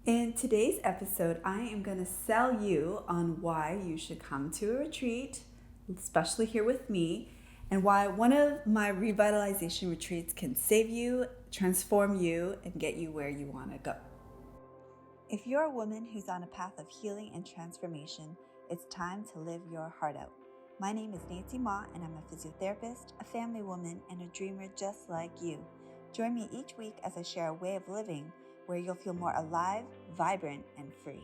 In today's episode, I am going to sell you on why you should come to a retreat, especially here with me, and why one of my revitalization retreats can save you, transform you, and get you where you want to go. If you're a woman who's on a path of healing and transformation, it's time to live your heart out. My name is Nancy Ma, and I'm a physiotherapist, a family woman, and a dreamer just like you. Join me each week as I share a way of living where you'll feel more alive, vibrant, and free.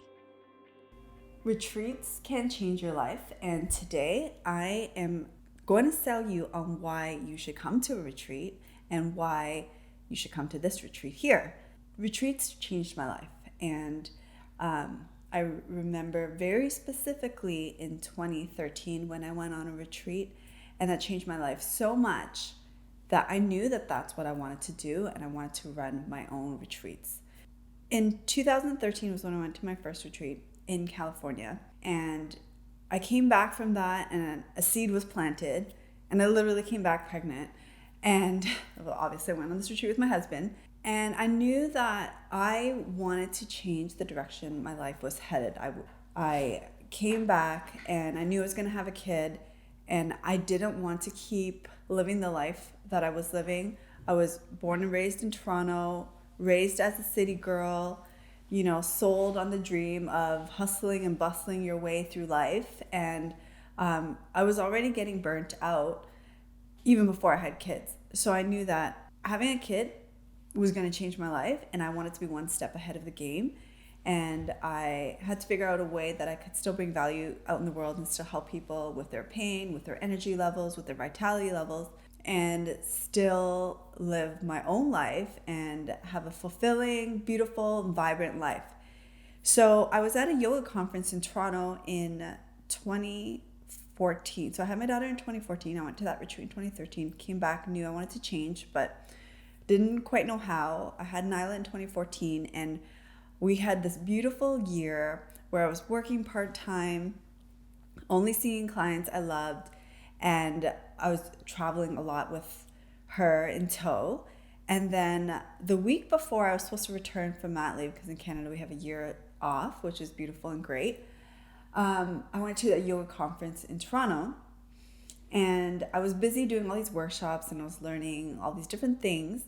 Retreats can change your life, and today I am going to sell you on why you should come to a retreat and why you should come to this retreat here. Retreats changed my life, and I remember very specifically in 2013 when I went on a retreat, and that changed my life so much that I knew that that's what I wanted to do, and I wanted to run my own retreats. In 2013 was when I went to my first retreat in California, and I came back from that and a seed was planted, and I literally came back pregnant, and obviously I went on this retreat with my husband, and I knew that I wanted to change the direction my life was headed. I came back and I knew I was going to have a kid, and I didn't want to keep living the life that I was living. I was born and raised in Toronto, raised as a city girl, sold on the dream of hustling and bustling your way through life. And I was already getting burnt out even before I had kids. So I knew that having a kid was going to change my life, and I wanted to be one step ahead of the game. And I had to figure out a way that I could still bring value out in the world and still help people with their pain, with their energy levels, with their vitality levels, and still live my own life and have a fulfilling, beautiful, vibrant life. So I was at a yoga conference in Toronto in 2014. So I had my daughter in 2014. I went to that retreat in 2013, came back, knew I wanted to change, but didn't quite know how. I had Nyla in 2014, and we had this beautiful year where I was working part-time, only seeing clients I loved, and I was traveling a lot with her in tow. And then the week before I was supposed to return from mat leave, because in Canada we have a year off, which is beautiful and great, I went to a yoga conference in Toronto, and I was busy doing all these workshops and I was learning all these different things,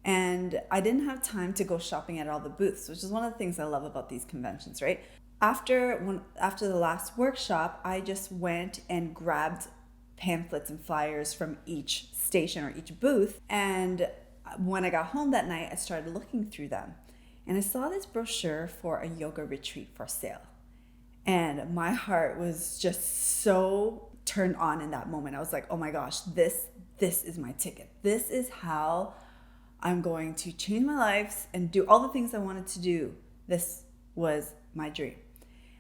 and I didn't have time to go shopping at all the booths, which is one of the things I love about these conventions, right? After the last workshop, I just went and grabbed pamphlets and flyers from each station or each booth, and when I got home that night, I started looking through them, and I saw this brochure for a yoga retreat for sale, and my heart was just so turned on in that moment. I was like, oh my gosh, this is my ticket. This is how I'm going to change my life and do all the things I wanted to do. This was my dream.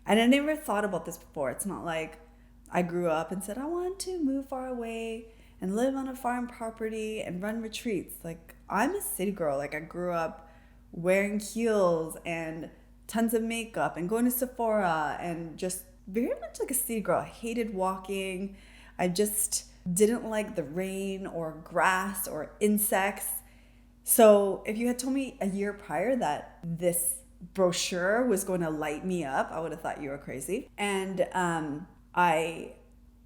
And I never thought about this before. It's not like I grew up and said, I want to move far away and live on a farm property and run retreats. Like, I'm a city girl. Like, I grew up wearing heels and tons of makeup and going to Sephora and just very much like a city girl. I hated walking. I just didn't like the rain or grass or insects. So if you had told me a year prior that this brochure was going to light me up, I would have thought you were crazy. And I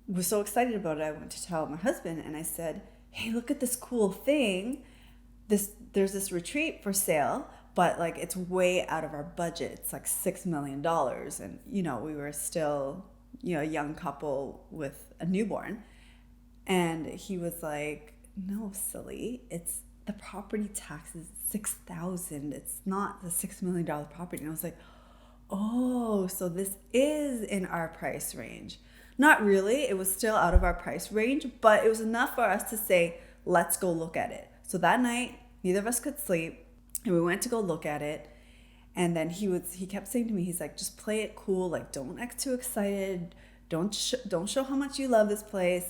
was so excited about it. I went to tell my husband, and I said, hey, look at this cool thing. There's this retreat for sale, but like it's way out of our budget. It's like $6 million. And, we were still, a young couple with a newborn. And he was like, no, silly. The property tax is $6,000. It's not the $6 million property. And I was like, oh, so this is in our price range. Not really. It was still out of our price range, but it was enough for us to say, let's go look at it. So that night, neither of us could sleep, and we went to go look at it. And then he kept saying to me, he's like, just play it cool. Like, don't act too excited. Don't show how much you love this place.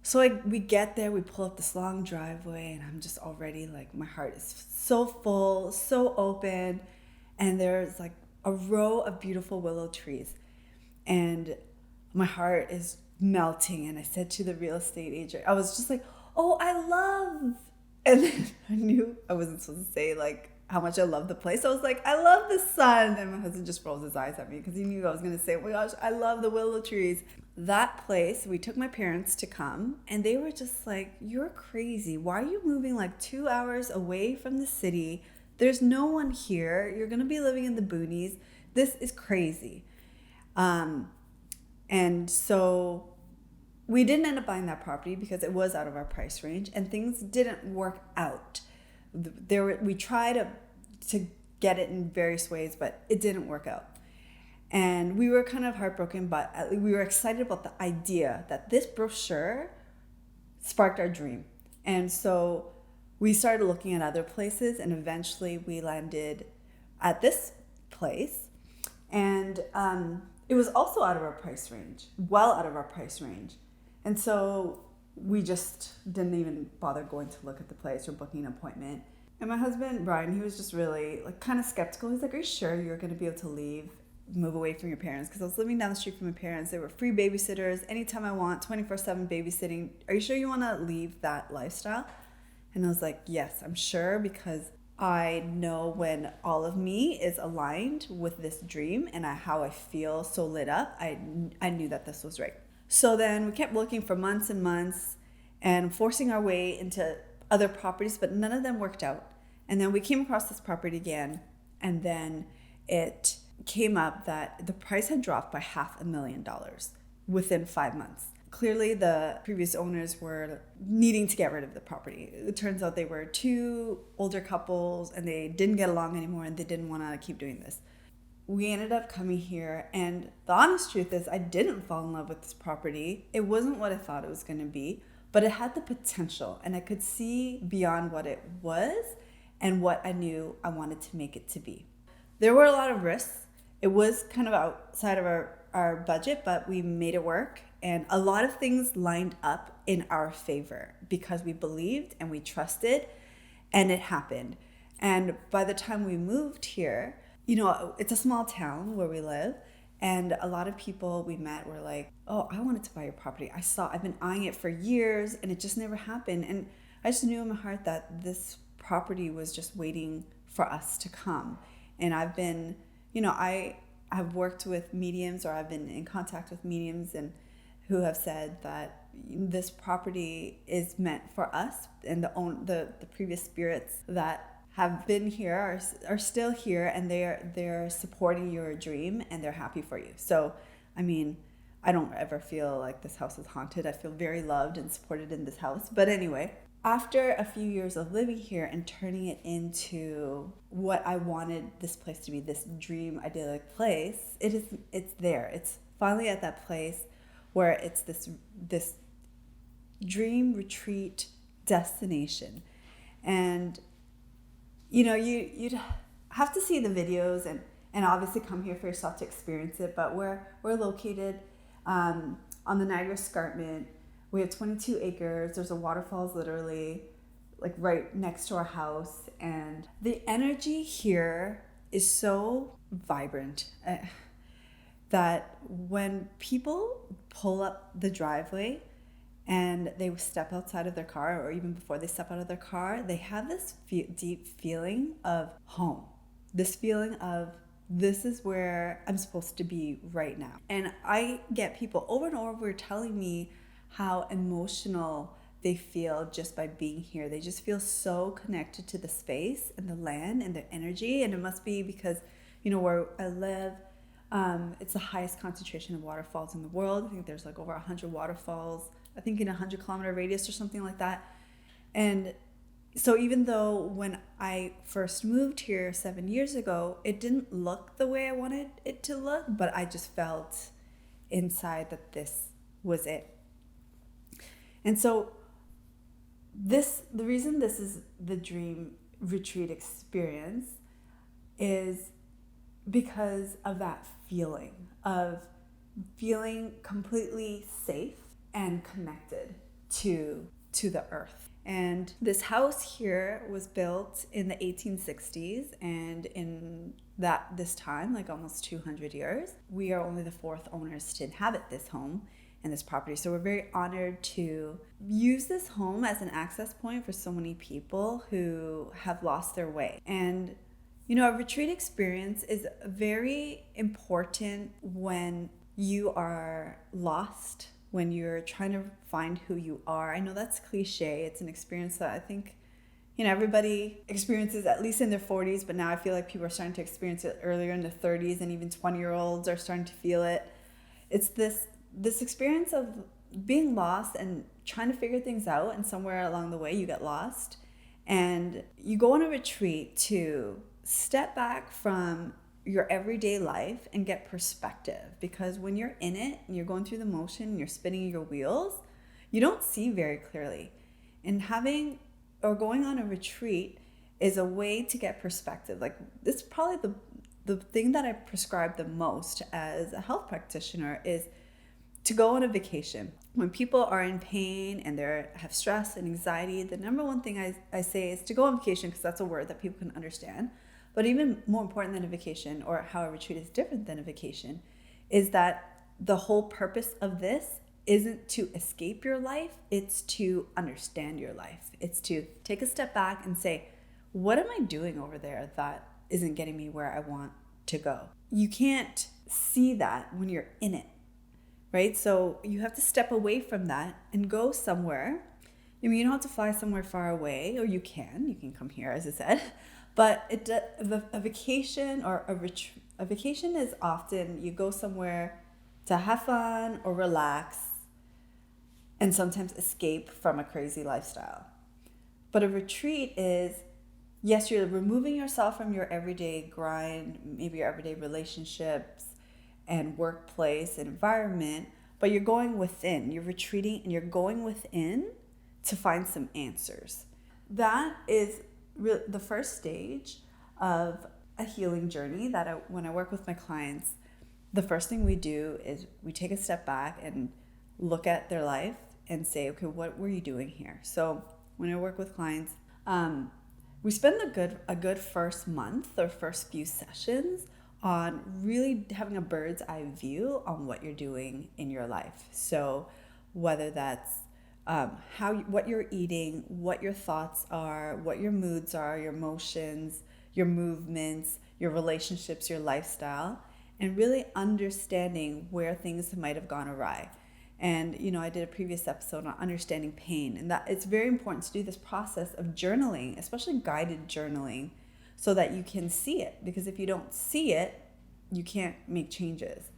So we get there, we pull up this long driveway, and I'm just already like, my heart is so full, so open. And there's like a row of beautiful willow trees. And my heart is melting. And I said to the real estate agent, I was just like, oh, I love. And then I knew I wasn't supposed to say like, how much I love the place. I was like, I love the sun. And my husband just rolls his eyes at me because he knew I was going to say, oh my gosh, I love the willow trees. That place, we took my parents to come and they were just like, you're crazy. Why are you moving like 2 hours away from the city? There's no one here. You're going to be living in the boonies. This is crazy. And so we didn't end up buying that property because it was out of our price range and things didn't work out. We tried to get it in various ways, but it didn't work out. And we were kind of heartbroken, but we were excited about the idea that this brochure sparked our dream. And so we started looking at other places and eventually we landed at this place. And it was also out of our price range, well out of our price range. And so we just didn't even bother going to look at the place or booking an appointment. And my husband, Brian, he was just really like kind of skeptical. He's like, are you sure you're going to be able to move away from your parents? Because I was living down the street from my parents. They were free babysitters anytime I want, 24/7 babysitting. Are you sure you want to leave that lifestyle? And I was like, yes, I'm sure, because I know when all of me is aligned with this dream and how I feel so lit up, I knew that this was right. So then we kept looking for months and months and forcing our way into other properties, but none of them worked out. And then we came across this property again, and then it came up that the price had dropped by $500,000 within 5 months. Clearly, the previous owners were needing to get rid of the property. It turns out they were two older couples, and they didn't get along anymore, and they didn't want to keep doing this. We ended up coming here, and the honest truth is I didn't fall in love with this property. It wasn't what I thought it was going to be, but it had the potential, and I could see beyond what it was and what I knew I wanted to make it to be. There were a lot of risks. It was kind of outside of our budget, but we made it work, and a lot of things lined up in our favor because we believed and we trusted, and it happened. And by the time we moved here, it's a small town where we live, and a lot of people we met were like, oh, I wanted to buy your property. I've been eyeing it for years and it just never happened. And I just knew in my heart that this property was just waiting for us to come. And I've been, I've worked with mediums, or I've been in contact with mediums and who have said that this property is meant for us, and the previous spirits that have been here are still here, and they're supporting your dream and they're happy for you. So, I mean, I don't ever feel like this house is haunted. I feel very loved and supported in this house. But anyway, after a few years of living here and turning it into what I wanted this place to be, this dream idyllic place, it's there. It's finally at that place where it's this dream retreat destination. And you'd have to see the videos and obviously come here for yourself to experience it. But we're located on the Niagara Escarpment. We have 22 acres. There's a waterfalls literally like right next to our house. And the energy here is so vibrant that when people pull up the driveway and they step outside of their car, or even before they step out of their car, they have this deep feeling of home. This feeling of, this is where I'm supposed to be right now. And I get people over and over telling me how emotional they feel just by being here. They just feel so connected to the space and the land and the energy. And it must be because, where I live, it's the highest concentration of waterfalls in the world. I think there's like over 100 waterfalls, I think in a 100-kilometer radius or something like that. And so even though when I first moved here 7 years ago, it didn't look the way I wanted it to look, but I just felt inside that this was it. And so the reason this is the dream retreat experience is because of that feeling of feeling completely safe and connected to the earth. And this house here was built in the 1860s, and in this time, like almost 200 years, we are only the fourth owners to inhabit this home. and this property. So we're very honored to use this home as an access point for so many people who have lost their way. And a retreat experience is very important when you are lost, when you're trying to find who you are. I know that's cliche. It's an experience that I think everybody experiences at least in their 40s, but now I feel like people are starting to experience it earlier in the 30s, and even 20-year-olds are starting to feel it. It's this experience of being lost and trying to figure things out, and somewhere along the way you get lost. And you go on a retreat to step back from your everyday life and get perspective, because when you're in it and you're going through the motion and you're spinning your wheels, you don't see very clearly. And going on a retreat is a way to get perspective. Like, this is probably the thing that I prescribe the most as a health practitioner, is to go on a vacation. When people are in pain and they have stress and anxiety, the number one thing I say is to go on vacation, because that's a word that people can understand. But even more important than a vacation, or how a retreat is different than a vacation, is that the whole purpose of this isn't to escape your life, it's to understand your life. It's to take a step back and say, what am I doing over there that isn't getting me where I want to go? You can't see that when you're in it, right? So you have to step away from that and go somewhere. I mean, you don't have to fly somewhere far away, or you can come here, as I said. But a vacation or a vacation is often you go somewhere to have fun or relax, and sometimes escape from a crazy lifestyle. But a retreat is, yes, you're removing yourself from your everyday grind, maybe your everyday relationships and workplace and environment, but you're going within. You're retreating and you're going within to find some answers. That is the first stage of a healing journey that when I work with my clients, the first thing we do is we take a step back and look at their life and say, okay, what were you doing here? So when I work with clients, we spend a good first month or first few sessions on really having a bird's eye view on what you're doing in your life. So whether that's what you're eating, what your thoughts are, what your moods are, your emotions, your movements, your relationships, your lifestyle, and really understanding where things might have gone awry. And, I did a previous episode on understanding pain, and that it's very important to do this process of journaling, especially guided journaling, so that you can see it. Because if you don't see it, you can't make changes.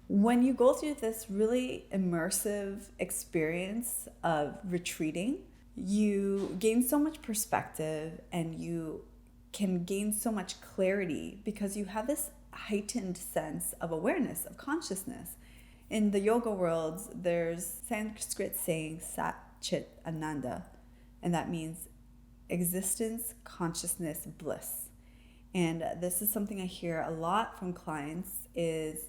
When you go through this really immersive experience of retreating, you gain so much perspective and you can gain so much clarity, because you have this heightened sense of awareness, of consciousness. In the yoga world, there's Sanskrit saying Sat Chit Ananda, and that means existence, consciousness, bliss. And this is something I hear a lot from clients is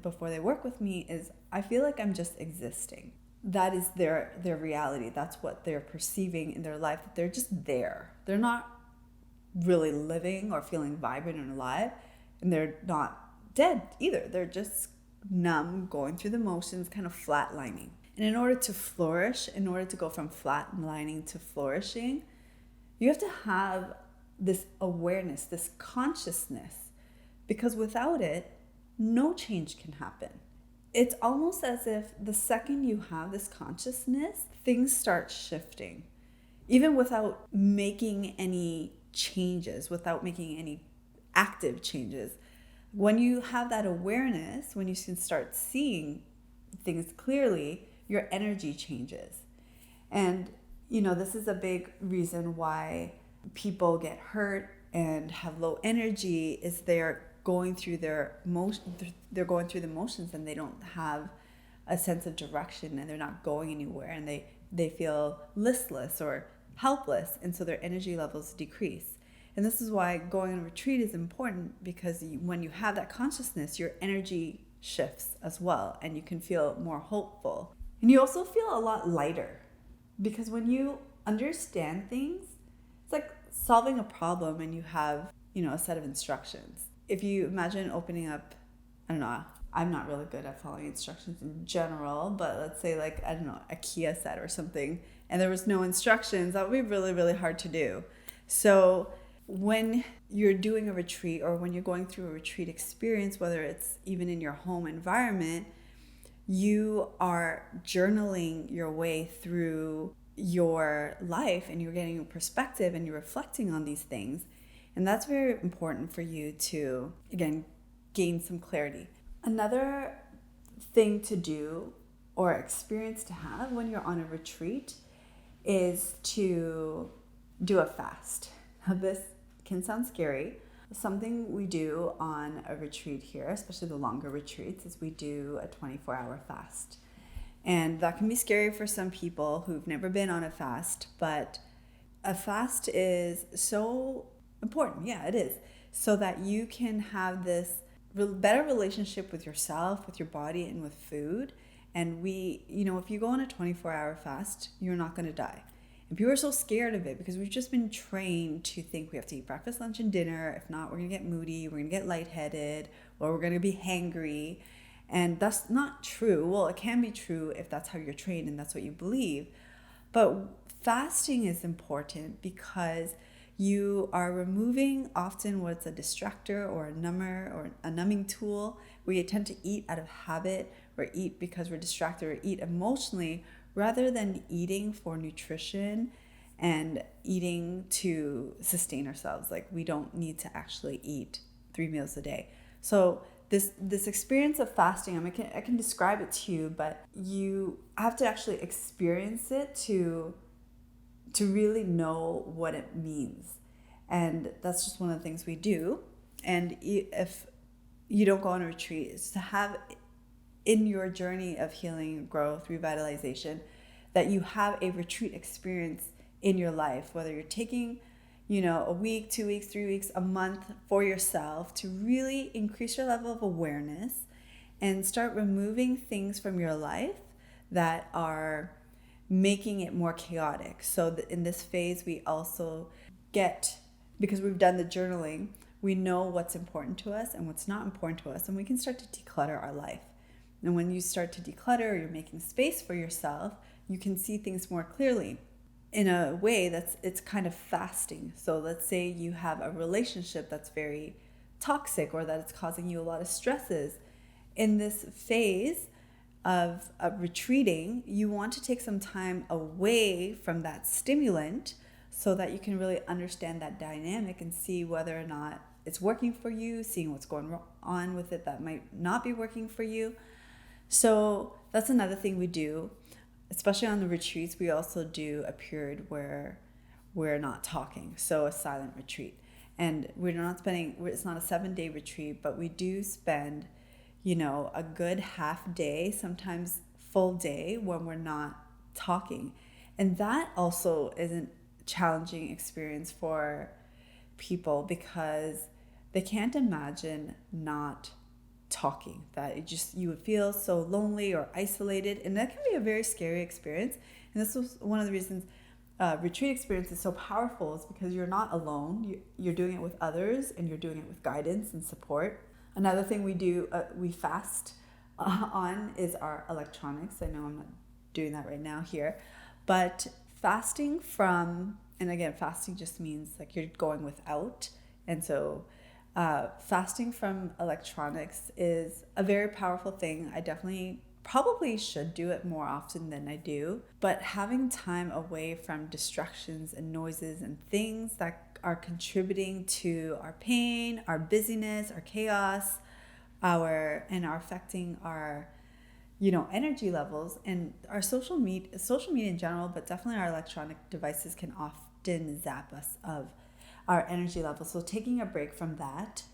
before they work with me is, I feel like I'm just existing. That is their reality. That's what they're perceiving in their life. They're just there. They're not really living or feeling vibrant and alive, and they're not dead either. They're just numb, going through the motions, kind of flatlining. And in order to flourish, in order to go from flatlining to flourishing, you have to have this awareness, this consciousness, because without it, no change can happen. It's almost as if the second you have this consciousness, things start shifting, even without making any changes, without making any active changes. When you have that awareness, when you can start seeing things clearly, your energy changes. And, this is a big reason why people get hurt and have low energy is they're going through the motions, and they don't have a sense of direction, and they're not going anywhere, and they feel listless or helpless, and so their energy levels decrease. And this is why going on a retreat is important, because when you have that consciousness, your energy shifts as well, and you can feel more hopeful. And you also feel a lot lighter, because when you understand things, it's like solving a problem and you have, a set of instructions. If you imagine opening up, I'm not really good at following instructions in general, but let's say like, I don't know, a Kia set or something, and there was no instructions, that would be really, really hard to do. So when you're doing a retreat or when you're going through a retreat experience, whether it's even in your home environment, you are journaling your way through your life and you're getting a perspective and you're reflecting on these things. And that's very important for you to, again, gain some clarity. Another thing to do or experience to have when you're on a retreat is to do a fast. Now, this can sound scary. Something we do on a retreat here, especially the longer retreats, is we do a 24-hour fast. And that can be scary for some people who've never been on a fast, but a fast is so important. Yeah, it is. So that you can have this better relationship with yourself, with your body, and with food. And if you go on a 24-hour fast, you're not going to die. And people are so scared of it because we've just been trained to think we have to eat breakfast, lunch, and dinner. If not, we're going to get moody, we're going to get lightheaded, or we're going to be hangry. And that's not true. Well, it can be true if that's how you're trained and that's what you believe. But fasting is important because you are removing often what's a distractor or a number or a numbing tool. We tend to eat out of habit or eat because we're distracted or eat emotionally rather than eating for nutrition and eating to sustain ourselves. Like, we don't need to actually eat 3 meals a day. So this experience of fasting, I can describe it to you, but you have to actually experience it to really know what it means. And that's just one of the things we do. And if you don't go on a retreat, it's to have in your journey of healing, growth, revitalization, that you have a retreat experience in your life, whether you're taking, a week, 2 weeks, 3 weeks, a month for yourself to really increase your level of awareness and start removing things from your life that are making it more chaotic. So in this phase, we also because we've done the journaling, we know what's important to us and what's not important to us, and we can start to declutter our life. And when you start to declutter, you're making space for yourself, you can see things more clearly in a way it's kind of fasting. So let's say you have a relationship that's very toxic or that it's causing you a lot of stresses. In this phase of retreating, you want to take some time away from that stimulant so that you can really understand that dynamic and see whether or not it's working for you, seeing what's going on with it that might not be working for you. So that's another thing we do, especially on the retreats. We also do a period where we're not talking, so a silent retreat. And it's not a 7-day retreat, but we do spend, a good half day, sometimes full day when we're not talking. And that also is a challenging experience for people because they can't imagine not talking, that you would feel so lonely or isolated, and that can be a very scary experience. And this was one of the reasons retreat experience is so powerful, is because you're not alone. You're doing it with others, and you're doing it with guidance and support. Another thing we do, we fast on, is our electronics. I know I'm not doing that right now here, but fasting just means like you're going without. And so fasting from electronics is a very powerful thing. I definitely probably should do it more often than I do, but having time away from distractions and noises and things that are contributing to our pain, our busyness, our chaos, and are affecting our energy levels and our social media in general, but definitely our electronic devices can often zap us of our energy levels. So taking a break from that.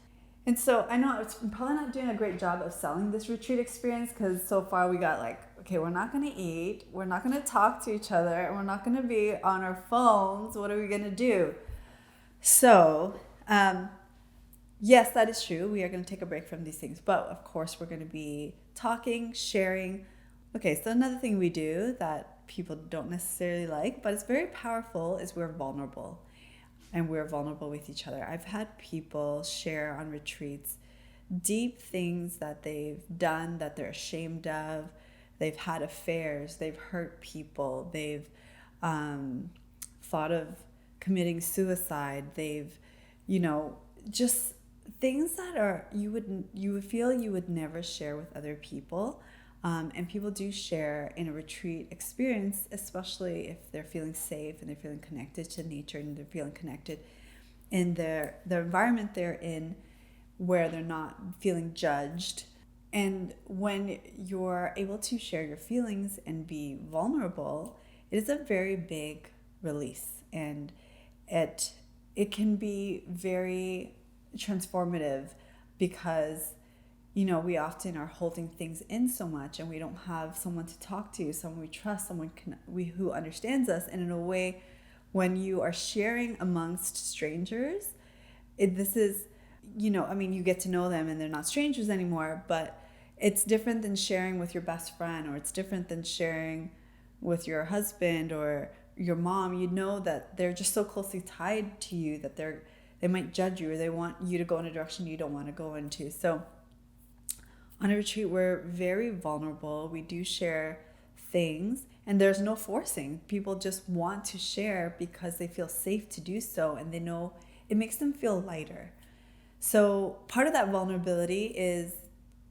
And so I know I'm probably not doing a great job of selling this retreat experience, because so far we got okay, we're not going to eat, we're not going to talk to each other, and we're not going to be on our phones. What are we going to do? So yes, that is true. We are going to take a break from these things, but of course we're going to be talking, sharing. Okay, so another thing we do that people don't necessarily like, but it's very powerful, is we're vulnerable. And we're vulnerable with each other. I've had people share on retreats deep things that they've done that they're ashamed of. They've had affairs, they've hurt people, they've thought of committing suicide, they've, just things that are you would feel you would never share with other people. And people do share in a retreat experience, especially if they're feeling safe and they're feeling connected to nature and they're feeling connected in the environment they're in, where they're not feeling judged. And when you're able to share your feelings and be vulnerable, it is a very big release, and it can be very transformative, because we often are holding things in so much, and we don't have someone to talk to, someone we trust, someone who understands us. And in a way, when you are sharing amongst strangers, this is, you get to know them and they're not strangers anymore, but it's different than sharing with your best friend, or it's different than sharing with your husband or your mom. That they're just so closely tied to you that they might judge you, or they want you to go in a direction you don't want to go into. So on a retreat, we're very vulnerable. We do share things, and there's no forcing. People just want to share because they feel safe to do so, and they know it makes them feel lighter. So part of that vulnerability is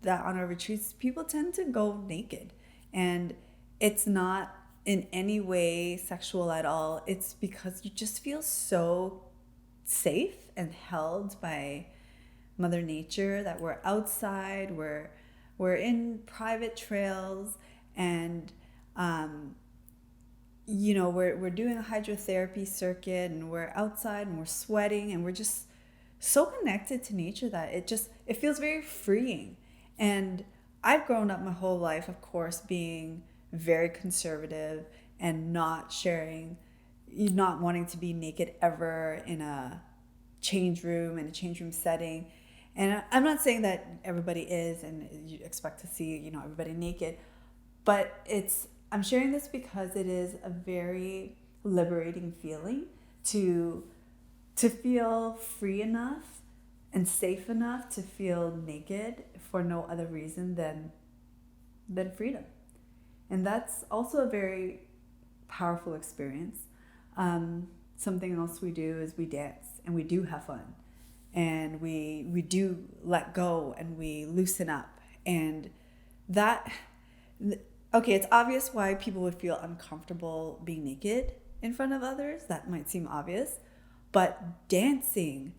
that on our retreats, people tend to go naked, and it's not in any way sexual at all. It's because you just feel so safe and held by Mother Nature, that we're outside, we're in private trails, and we're doing a hydrotherapy circuit, and we're outside and we're sweating, and we're just so connected to nature that it feels very freeing. And I've grown up my whole life, of course, being very conservative and not wanting to be naked ever in a change room setting. And I'm not saying that everybody is and you expect to see, everybody naked, but I'm sharing this because it is a very liberating feeling to feel free enough and safe enough to feel naked for no other reason than freedom. And that's also a very powerful experience. Something else we do is we dance, and we do have fun, and we do let go, and we loosen up. And it's obvious why people would feel uncomfortable being naked in front of others. That might seem obvious, but dancing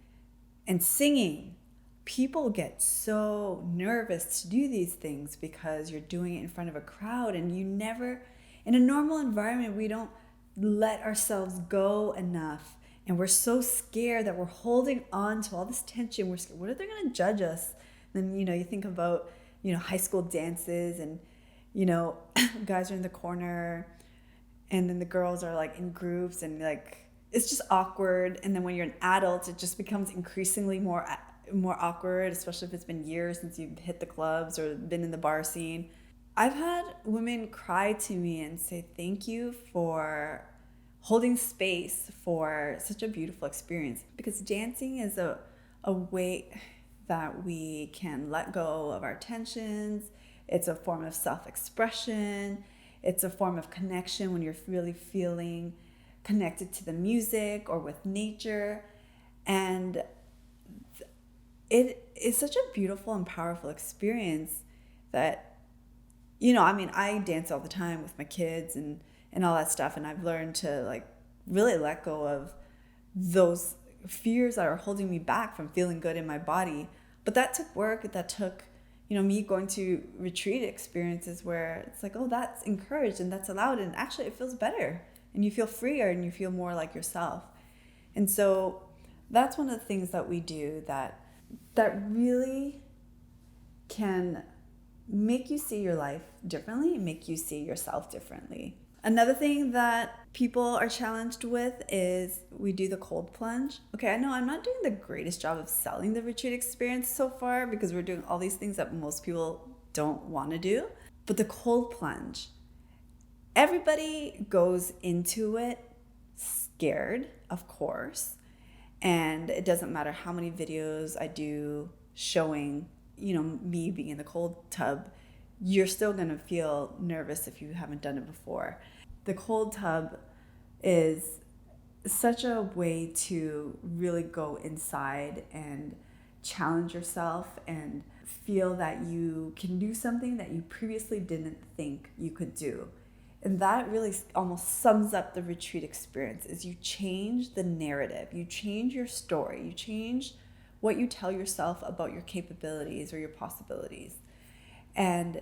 and singing, people get so nervous to do these things because you're doing it in front of a crowd, and in a normal environment, we don't let ourselves go enough, and we're so scared that we're holding on to all this tension. We're scared, what are they going to judge us? Then you think about high school dances, and guys are in the corner, and then the girls are like in groups, and like it's just awkward. And then when you're an adult, it just becomes increasingly more awkward, especially if it's been years since you've hit the clubs or been in the bar scene. I've had women cry to me and say thank you for holding space for such a beautiful experience, because dancing is a way that we can let go of our tensions. It's a form of self-expression. It's a form of connection when you're really feeling connected to the music or with nature. And it is such a beautiful and powerful experience that, I dance all the time with my kids and all that stuff. And I've learned to like really let go of those fears that are holding me back from feeling good in my body. But that took work. That took, me going to retreat experiences where it's like, oh, that's encouraged and that's allowed. And actually it feels better, and you feel freer, and you feel more like yourself. And so that's one of the things that we do that really can make you see your life differently and make you see yourself differently. Another thing that people are challenged with is we do the cold plunge. Okay, I know I'm not doing the greatest job of selling the retreat experience so far, because we're doing all these things that most people don't want to do. But the cold plunge, everybody goes into it scared, of course. And it doesn't matter how many videos I do showing me being in the cold tub, you're still going to feel nervous if you haven't done it before. The cold tub is such a way to really go inside and challenge yourself and feel that you can do something that you previously didn't think you could do. And that really almost sums up the retreat experience, is you change the narrative, you change your story, you change what you tell yourself about your capabilities or your possibilities. And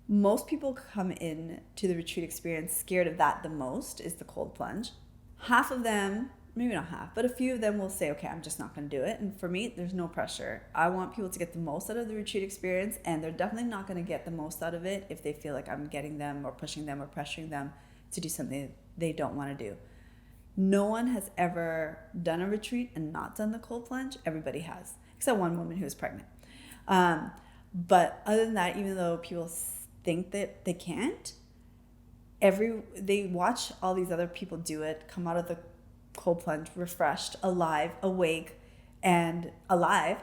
most people come in to the retreat experience scared of that the most, is the cold plunge. Half of them, maybe not half, but a few of them will say, okay, I'm just not going to do it. And for me, there's no pressure. I want people to get the most out of the retreat experience, and they're definitely not going to get the most out of it if they feel like I'm getting them or pushing them or pressuring them to do something they don't want to do. No one has ever done a retreat and not done the cold plunge. Everybody has, except one woman who was pregnant. But other than that, even though people think that they can't, they watch all these other people do it, come out of the cold plunge refreshed, alive, awake, and alive.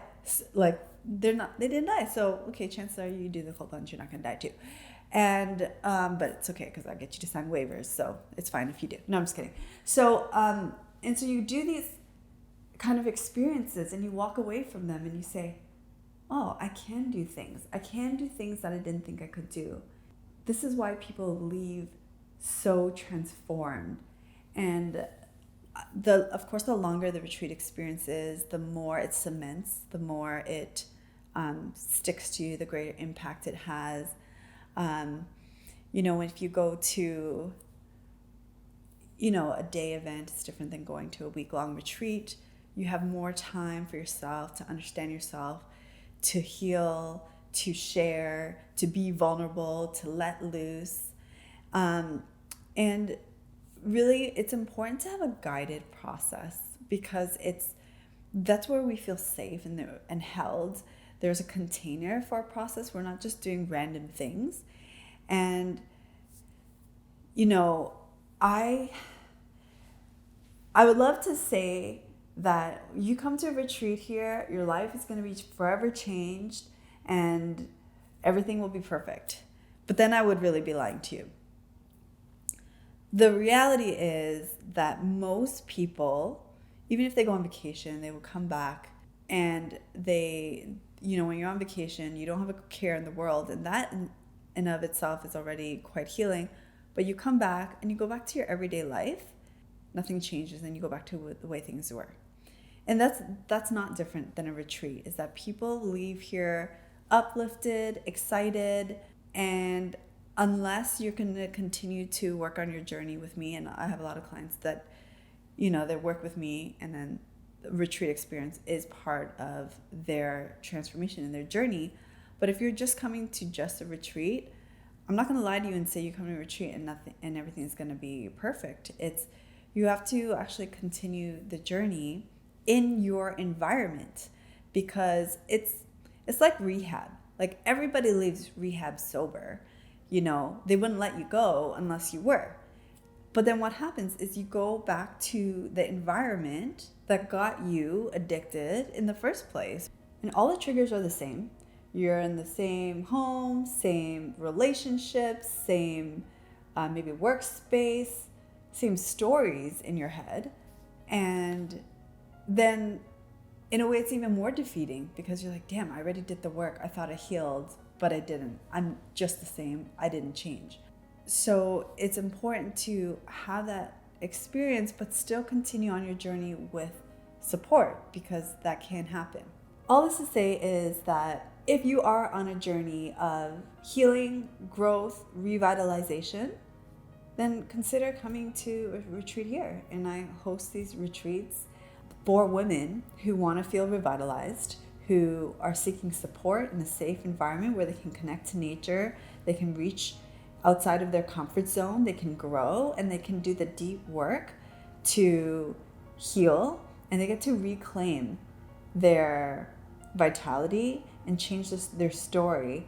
Like they didn't die. So okay, chances are you do the cold plunge, you're not gonna die too. And but it's okay because I get you to sign waivers, so it's fine if you do. No, I'm just kidding. So and so you do these kind of experiences and you walk away from them and you say, oh, I can do things. I can do things that I didn't think I could do. This is why people leave so transformed. And of course, the longer the retreat experience is, the more it cements, the more it sticks to you, the greater impact it has. If you go to, a day event, it's different than going to a week-long retreat. You have more time for yourself, to understand yourself, to heal, to share, to be vulnerable, to let loose. And really, it's important to have a guided process because that's where we feel safe and held. There's a container for our process. We're not just doing random things. And, I would love to say that you come to a retreat here, your life is going to be forever changed and everything will be perfect. But then I would really be lying to you. The reality is that most people, even if they go on vacation, they will come back and when you're on vacation, you don't have a care in the world, and that in of itself is already quite healing. But you come back and you go back to your everyday life, nothing changes, and you go back to the way things were. And that's not different than a retreat, is that people leave here uplifted, excited, and unless you're going to continue to work on your journey with me, and I have a lot of clients that, they work with me, and then the retreat experience is part of their transformation and their journey. But if you're just coming to just a retreat, I'm not going to lie to you and say you come to a retreat and everything's going to be perfect. You have to actually continue the journey in your environment, because it's like rehab. Like, everybody leaves rehab sober. They wouldn't let you go unless you were. But then what happens is you go back to the environment that got you addicted in the first place. And all the triggers are the same. You're in the same home, same relationships, same maybe workspace, same stories in your head. And then in a way it's even more defeating, because you're like, damn, I already did the work. I thought I healed, but I didn't. I'm just the same. I didn't change. So it's important to have that experience, but still continue on your journey with support, because that can happen. All this to say is that if you are on a journey of healing, growth, revitalization, then consider coming to a retreat here. And I host these retreats for women who want to feel revitalized, who are seeking support in a safe environment where they can connect to nature, they can reach outside of their comfort zone, they can grow, and they can do the deep work to heal, and they get to reclaim their vitality and change their story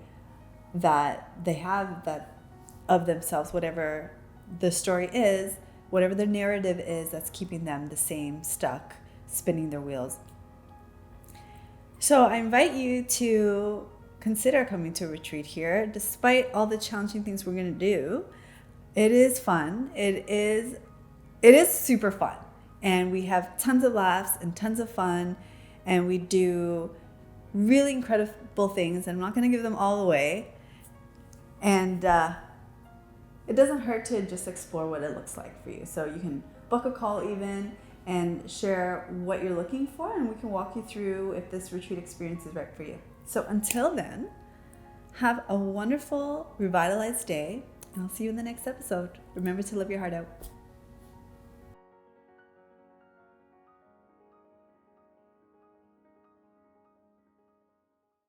that they have that of themselves, whatever the story is, whatever the narrative is that's keeping them the same, stuck, spinning their wheels. So I invite you to consider coming to a retreat here. Despite all the challenging things we're going to do, it is fun. It is super fun. And we have tons of laughs and tons of fun. And we do really incredible things. I'm not going to give them all away. And it doesn't hurt to just explore what it looks like for you. So you can book a call even and share what you're looking for, and we can walk you through if this retreat experience is right for you. So until then, have a wonderful, revitalized day, and I'll see you in the next episode. Remember to live your heart out.